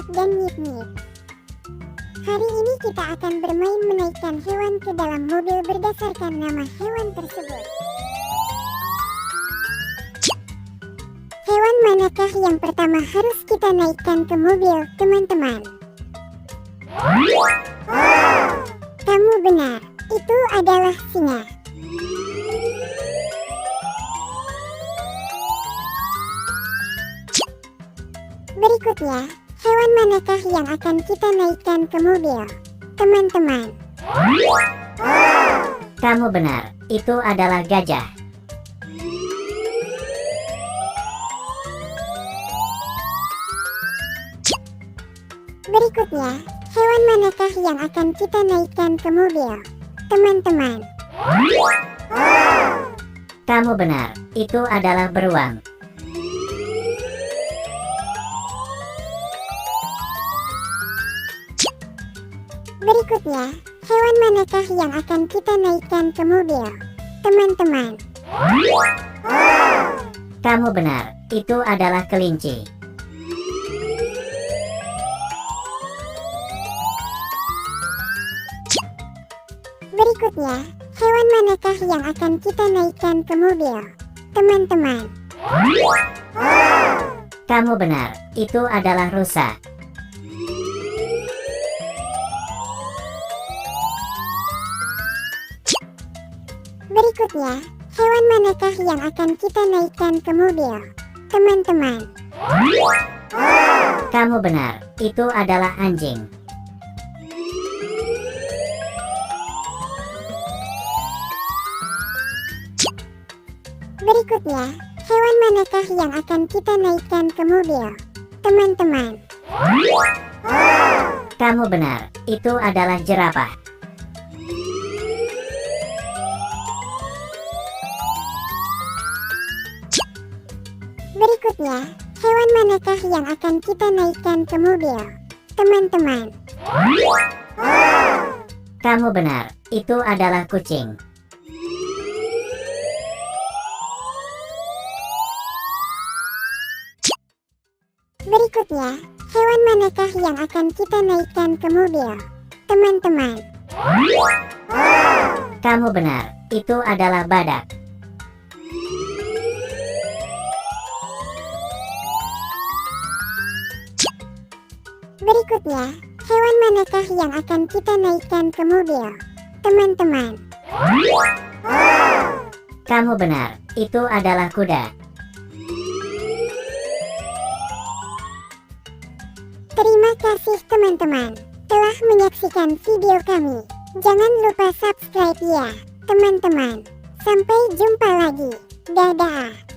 Nyip dan nyip nyip. Hari ini kita akan bermain menaikkan hewan ke dalam mobil berdasarkan nama hewan tersebut. Hewan manakah yang pertama harus kita naikkan ke mobil, teman-teman? Kamu benar, itu adalah singa. Berikutnya, hewan manakah yang akan kita naikkan ke mobil, teman-teman? Kamu benar, itu adalah gajah. Berikutnya, hewan manakah yang akan kita naikkan ke mobil, teman-teman? Kamu benar, itu adalah beruang. Berikutnya, hewan manakah yang akan kita naikkan ke mobil, teman-teman? Kamu benar, itu adalah kelinci. Berikutnya, hewan manakah yang akan kita naikkan ke mobil, teman-teman? Kamu benar, itu adalah rusa. Berikutnya, hewan manakah yang akan kita naikkan ke mobil, teman-teman? Kamu benar, itu adalah anjing. Berikutnya, hewan manakah yang akan kita naikkan ke mobil, teman-teman? Kamu benar, itu adalah jerapah. Berikutnya, hewan manakah yang akan kita naikkan ke mobil, teman-teman? Kamu benar, itu adalah kucing. Berikutnya, hewan manakah yang akan kita naikkan ke mobil, teman-teman? Kamu benar, itu adalah badak. Berikutnya, hewan manakah yang akan kita naikkan ke mobil, teman-teman? Kamu benar, itu adalah kuda. Terima kasih teman-teman telah menyaksikan video kami. Jangan lupa subscribe ya, teman-teman. Sampai jumpa lagi. Dadah.